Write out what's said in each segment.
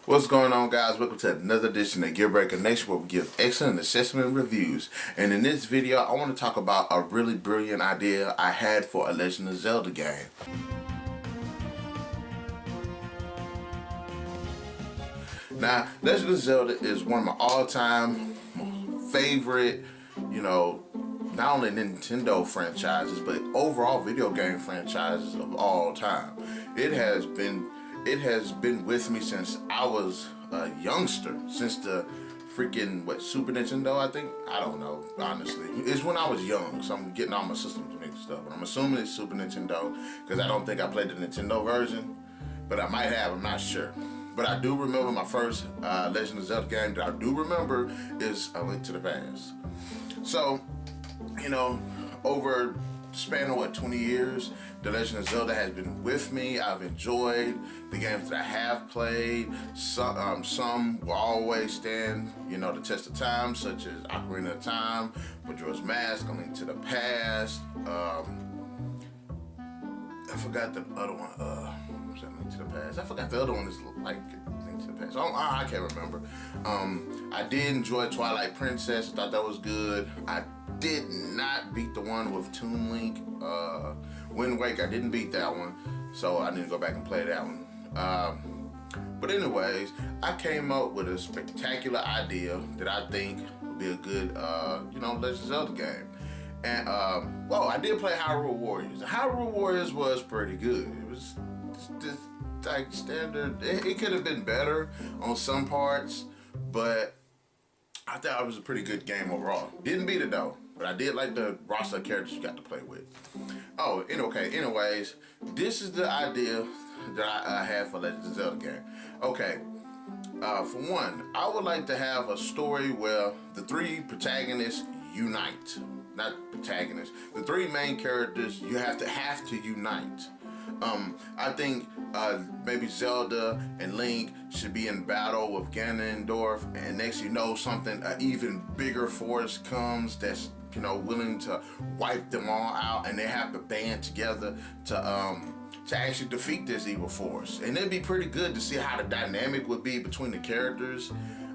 What's going on, guys? Welcome to another edition of Gearbreaker Nation, where we give excellent assessment reviews. And in this video, I want to talk about a really brilliant idea I had for a Legend of Zelda game. Now, Legend of Zelda is one of my all-time favorite, not only Nintendo franchises, but overall video game franchises of all time. It has been with me since I was a youngster, since the freaking Super Nintendo, I think. I don't know, honestly. It's when I was young, so I'm getting all my systems mixed up. But I'm assuming it's Super Nintendo because I don't think I played the Nintendo version, but I might have. I'm not sure. But I do remember my first Legend of Zelda game that I do remember is A Link to the Past. So, over the span of 20 years, The Legend of Zelda has been with me. I've enjoyed the games that I have played. Some will always stand, the test of time, such as Ocarina of Time, Majora's Mask, A Link to the Past. I forgot the other one. Was that Link to the Past? I forgot the other one is like Link to the Past. I can't remember. I did enjoy Twilight Princess. I thought that was good. I did not beat the one with Toon Link. Wind Waker, I didn't beat that one, so I need to go back and play that one. But anyways, I came up with a spectacular idea that I think would be a good, Legend of Zelda game. And, I did play Hyrule Warriors. Hyrule Warriors was pretty good. It was just like standard. It could have been better on some parts, but I thought it was a pretty good game overall. Didn't beat it though, but I did like the roster of characters you got to play with. Anyways, this is the idea that I had for Legend of Zelda game. Okay, for one, I would like to have a story where the three protagonists unite. Not protagonists. The three main characters, you have to unite. I think maybe Zelda and Link should be in battle with Ganondorf, and next you know something, an even bigger force comes that's willing to wipe them all out, and they have to band together to actually defeat this evil force. And it'd be pretty good to see how the dynamic would be between the characters.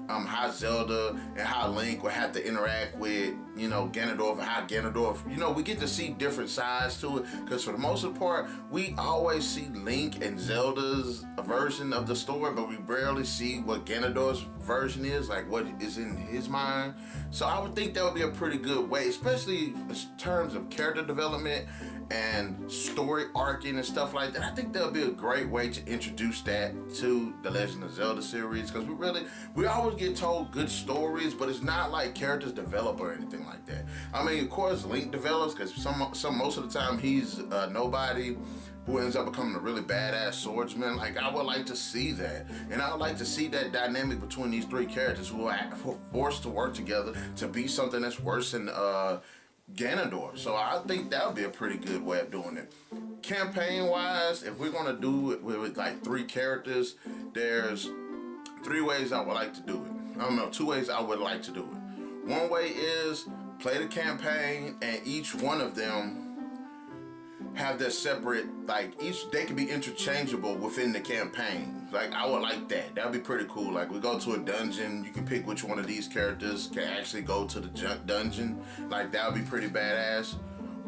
How Zelda and how Link would have to interact with, Ganondorf, and how Ganondorf, we get to see different sides to it, because for the most part, we always see Link and Zelda's version of the story, but we rarely see what Ganondorf's version is, like what is in his mind. So I would think that would be a pretty good way, especially in terms of character development and story arcing and stuff like that. I think that would be a great way to introduce that to the Legend of Zelda series, because we always get told good stories, but it's not like characters develop or anything like that. I mean, of course, Link develops, because most of the time he's nobody who ends up becoming a really badass swordsman. Like, I would like to see that, and I would like to see that dynamic between these three characters who are forced to work together to be something that's worse than Ganondorf. So I think that would be a pretty good way of doing it. Campaign wise, if we're gonna do it with like three characters, there's three ways I would like to do it. Two ways I would like to do it. One way is play the campaign, and each one of them have their separate, they can be interchangeable within the campaign. Like, I would like that. That'd be pretty cool. Like, we go to a dungeon, you can pick which one of these characters can actually go to the dungeon. Like, that would be pretty badass.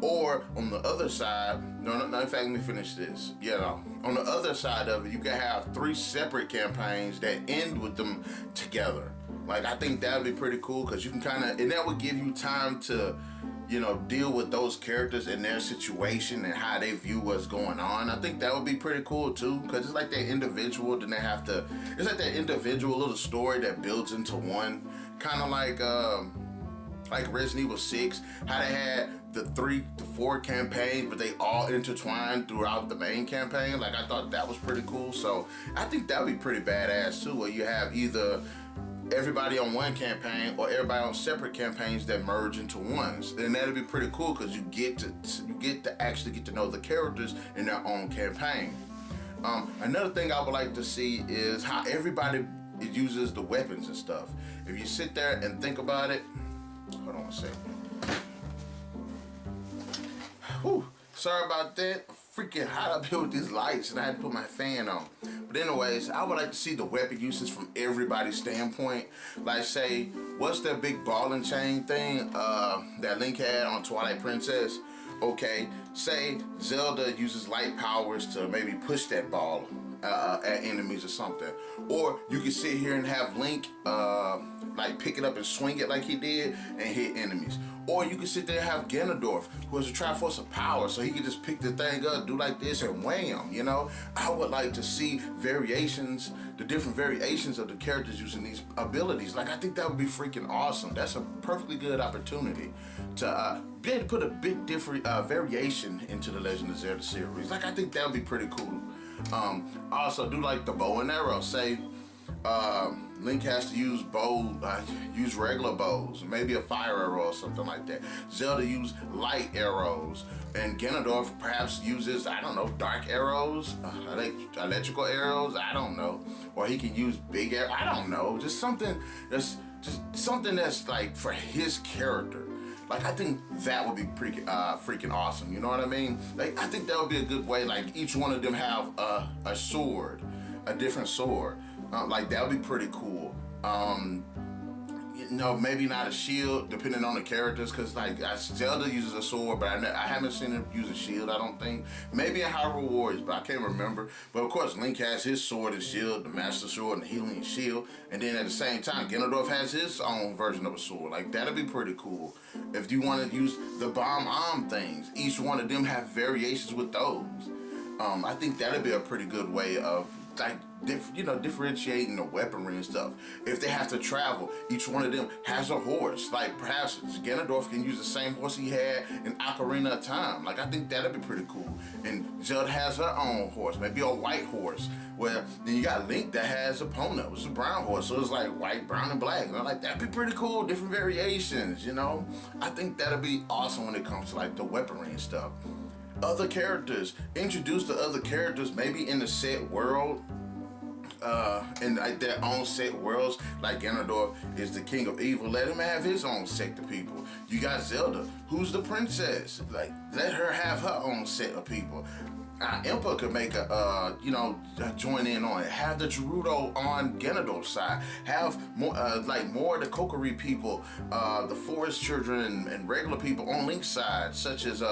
Or on the other side, no, in fact, let me finish this. On the other side of it, you can have three separate campaigns that end with them together. Like, I think that would be pretty cool, because you can and that would give you time to, deal with those characters and their situation and how they view what's going on. I think that would be pretty cool too, because it's like that individual, then it's like that individual little story that builds into one. Kind of like Resident Evil 6, how they had the 3 to 4 campaigns, but they all intertwined throughout the main campaign. Like, I thought that was pretty cool. So I think that would be pretty badass too, where you have either everybody on one campaign or everybody on separate campaigns that merge into ones. And that'd be pretty cool, because you get to actually get to know the characters in their own campaign. Another thing I would like to see is how everybody uses the weapons and stuff. If you sit there and think about it, hold on a second. Whew, sorry about that. freaking hot up here with these lights, and I had to put my fan on. But anyways, I would like to see the weapon uses from everybody's standpoint. Like, say, what's that big ball and chain thing that Link had on Twilight Princess? Okay, say Zelda uses light powers to maybe push that ball at enemies or something. Or you can sit here and have Link like pick it up and swing it like he did and hit enemies. Or you can sit there and have Ganondorf, who has a Triforce of Power, so he can just pick the thing up, do like this, and wham, you know? I would like to see variations, the different variations of the characters using these abilities. Like, I think that would be freaking awesome. That's a perfectly good opportunity to be able to put a big different variation into the Legend of Zelda series. Like, I think that would be pretty cool. I also do like the bow and arrow. Say, Link has to use use regular bows, maybe a fire arrow or something like that. Zelda use light arrows, and Ganondorf perhaps uses, I don't know, dark arrows, electrical arrows, I don't know. Or he can use big arrows, I don't know. Just something that's like for his character. Like, I think that would be pretty freaking awesome. You know what I mean? Like, I think that would be a good way. Like, each one of them have a sword, a different sword. Like, that would be pretty cool. You know, maybe not a shield, depending on the characters, because like Zelda uses a sword, but I haven't seen him use a shield, I don't think. Maybe in Hyrule Warriors, but I can't remember. But of course, Link has his sword and shield, the Master Sword and the Healing Shield, and then at the same time, Ganondorf has his own version of a sword. Like, that'd be pretty cool. If you want to use the bomb arm things, each one of them have variations with those. I think that'd be a pretty good way of like differentiating the weaponry and stuff. If they have to travel, each one of them has a horse. Like, perhaps Ganondorf can use the same horse he had in Ocarina of Time. Like, I think that'd be pretty cool. And Zelda has her own horse, maybe a white horse. Well, then you got Link that has Epona, which is a brown horse. So it's like white, brown, and black. And I'm like, that'd be pretty cool, different variations, you know? I think that'd be awesome when it comes to like the weaponry and stuff. Other characters, introduce the other characters maybe in the set world, in like their own set worlds. Like, Ganondorf is the king of evil, let him have his own sect of people. You got Zelda, who's the princess, like, let her have her own set of people. Impa could make a, join in on it. Have the Gerudo on Ganondorf's side. Have more, more of the Kokiri people, the forest children and regular people on Link's side, such as,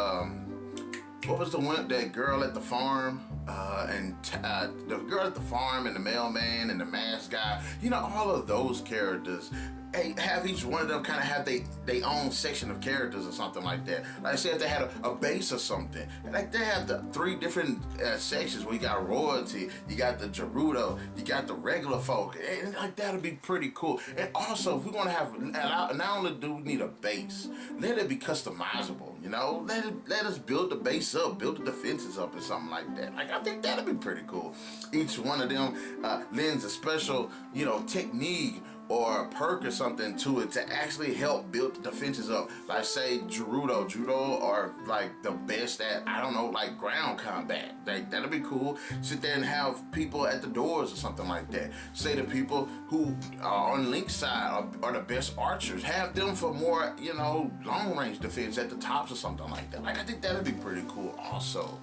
what was the one, that girl at the farm, the girl at the farm, and the mailman, and the mask guy, all of those characters. Hey, have each one of them kind of have their own section of characters or something like that. Like I said, if they had a base or something, like they have the 3 different sections where you got royalty, you got the Gerudo, you got the regular folk, and like that'd be pretty cool. And also, if we're gonna have, not only do we need a base, let it be customizable. Let us build the base up, build the defenses up, or something like that. Like, I think that'd be pretty cool. Each one of them lends a special, technique or a perk or something to it to actually help build the defenses up. Like, say Judo are like the best at, I don't know, like ground combat. Like, that'd be cool. Sit there and have people at the doors or something like that. Say the people who are on Link's side are the best archers. Have them for more, long range defense at the tops or something like that. Like, I think that'd be pretty cool also.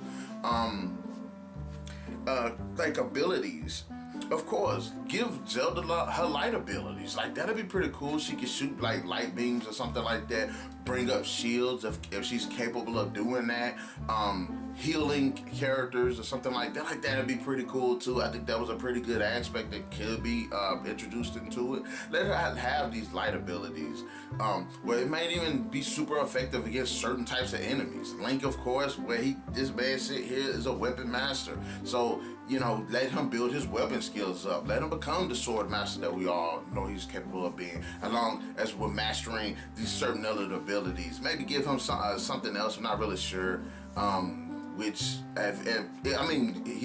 Like abilities. Of course, give Zelda her light abilities. Like, that'd be pretty cool. She could shoot like light beams or something like that. Bring up shields if she's capable of doing that. Healing characters or something like that. Like, that'd be pretty cool too. I think that was a pretty good aspect that could be introduced into it. Let her have these light abilities, where it might even be super effective against certain types of enemies. Link, of course, this man sit here is a weapon master. So, let him build his weapon skills up. Let him become the sword master that we all know he's capable of being, along as we're mastering these certain other abilities. Maybe give him something else, I'm not really sure. He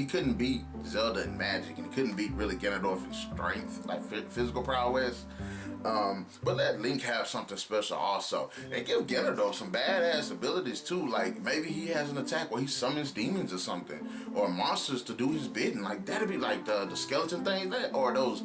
couldn't beat Zelda in magic, and he couldn't beat really Ganondorf in strength, like physical prowess. But let Link have something special also, and give Ganondorf some badass abilities too. Like, maybe he has an attack where he summons demons or something, or monsters to do his bidding. Like, that'd be like the skeleton thing, or those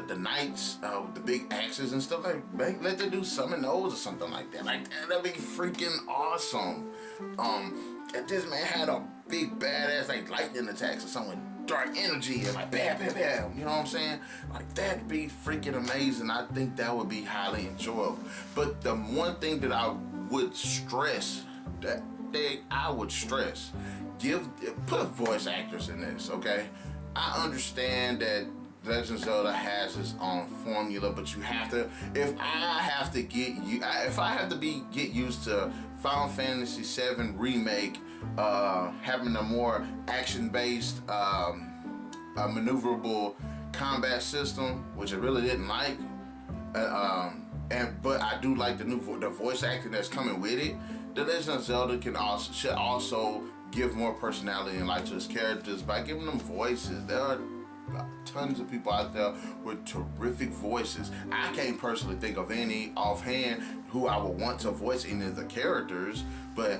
the knights with the big axes and stuff. Like, let them do summon those or something like that. Like, that'd be freaking awesome. And this man had a big badass like lightning attacks or something, dark energy and like bam, bam, bam. You know what I'm saying? Like that'd be freaking amazing. I think that would be highly enjoyable. But the one thing that I would stress, put voice actors in this, okay? I understand that Legend of Zelda has its own formula, but you have to. If I have to get used to Final Fantasy VII remake, having a more action-based, maneuverable combat system, which I really didn't like, but I do like the voice acting that's coming with it. The Legend of Zelda should also give more personality and life to its characters by giving them voices. There are tons of people out there with terrific voices. I can't personally think of any offhand who I would want to voice any of the characters, but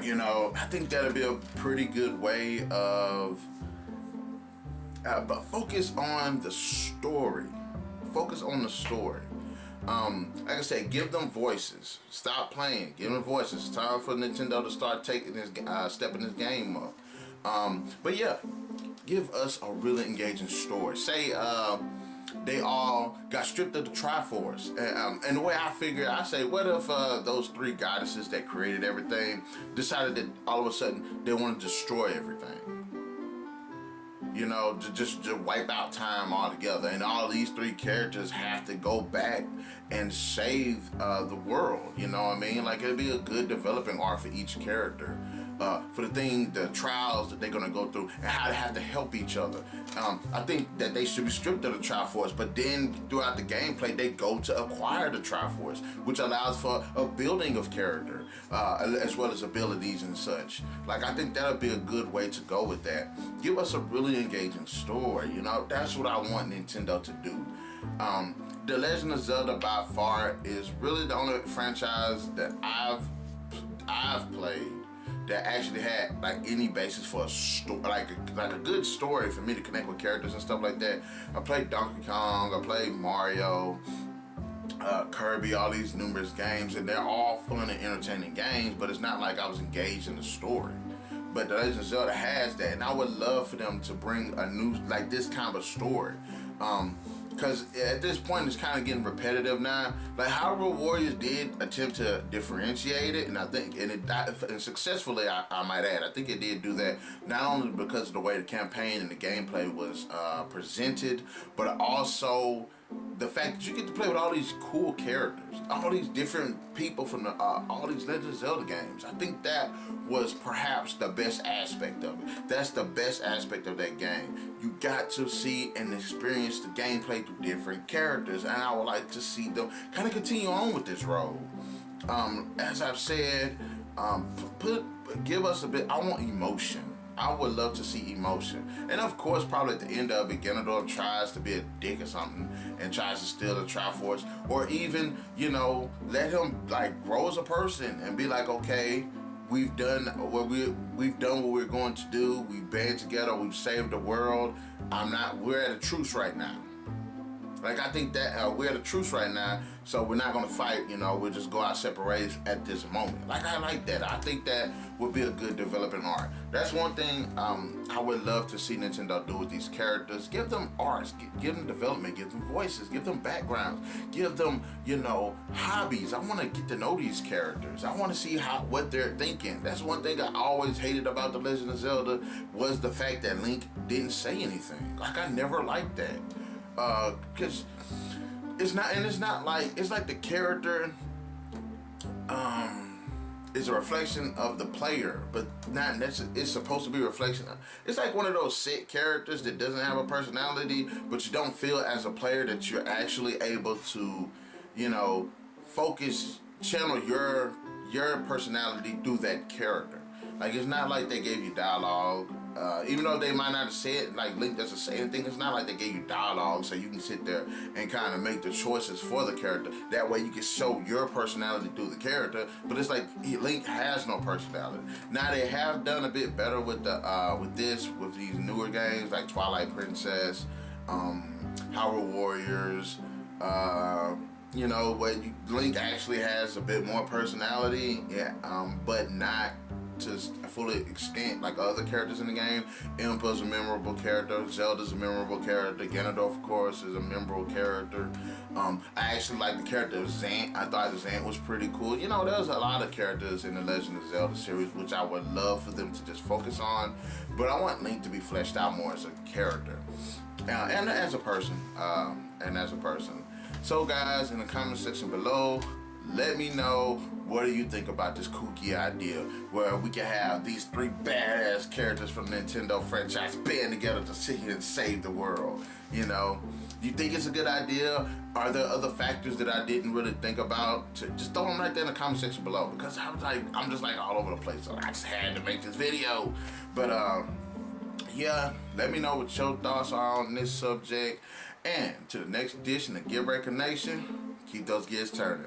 I think that'd be a pretty good way of but focus on the story. Focus on the story. Like I said, give them voices. Stop playing. Give them voices. It's time for Nintendo to start taking this, stepping this game up. But yeah, give us a really engaging story. Say they all got stripped of the Triforce, and the way I figure, I say, what if those three goddesses that created everything decided that all of a sudden they want to destroy everything? To just wipe out time altogether, and all these three characters have to go back and save the world. You know what I mean? Like, it'd be a good developing arc for each character, for the trials that they're gonna go through, and how they have to help each other. I think that they should be stripped of the Triforce, but then throughout the gameplay, they go to acquire the Triforce, which allows for a building of character, as well as abilities and such. Like, I think that'll be a good way to go with that. Give us a really engaging story. That's what I want Nintendo to do. The Legend of Zelda by far is really the only franchise that I've played that actually had like any basis for a story, like a good story for me to connect with characters and stuff like that. I played Donkey Kong, I played Mario, Kirby, all these numerous games, and they're all fun and entertaining games, but it's not like I was engaged in the story. But The Legend of Zelda has that, and I would love for them to bring a new, like this kind of story. Because at this point, it's kind of getting repetitive now. Like, Hyrule Warriors did attempt to differentiate it, and I think, and successfully, I might add, I think it did do that, not only because of the way the campaign and the gameplay was presented, but also the fact that you get to play with all these cool characters, all these different people from all these Legend of Zelda games. I think that was perhaps the best aspect of it. That's the best aspect of that game. You got to see and experience the gameplay through different characters, and I would like to see them kind of continue on with this road. As I've said, give us a bit. I want emotion. I would love to see emotion. And of course, probably at the end of it, Ganondorf tries to be a dick or something and tries to steal the Triforce. Or even, let him like grow as a person and be like, okay, we've done what we're going to do. We've band together, we've saved the world. We're at a truce right now. Like, I think that we're at a truce right now, so we're not gonna fight, we'll just go our separate ways at this moment. Like, I like that. I think that would be a good developing arc. That's one thing I would love to see Nintendo do with these characters. Give them arcs, give them development, give them voices, give them backgrounds, give them, hobbies. I wanna get to know these characters. I wanna see what they're thinking. That's one thing I always hated about The Legend of Zelda, was the fact that Link didn't say anything. Like, I never liked that. Because it's not like the character is a reflection of the player, but not necessarily. It's supposed to be a reflection of, it's like one of those set characters that doesn't have a personality, but you don't feel as a player that you're actually able to, channel your personality through that character. Like, it's not like they gave you dialogue. Even though they might not have said, like Link doesn't say anything, it's not like they gave you dialogue so you can sit there and kind of make the choices for the character. That way you can show your personality through the character, but it's like Link has no personality. Now, they have done a bit better with with these newer games like Twilight Princess, Hyrule Warriors, You know, where Link actually has a bit more personality, yeah, but not to a full extent like other characters in the game. Impa's a memorable character. Zelda's a memorable character. Ganondorf, of course, is a memorable character. I actually like the character of Zant. I thought Zant was pretty cool. You know, there's a lot of characters in the Legend of Zelda series which I would love for them to just focus on, but I want Link to be fleshed out more as a character, and as a person, So guys, in the comment section below, let me know, what do you think about this kooky idea where we can have these three badass characters from the Nintendo franchise band together to sit here and save the world? You know, you think it's a good idea? Are there other factors that I didn't really think about? Just throw them right there in the comment section below, because I'm just like all over the place. So I just had to make this video. But yeah, let me know what your thoughts are on this subject. And to the next edition of Give Recognition, keep those gears turning.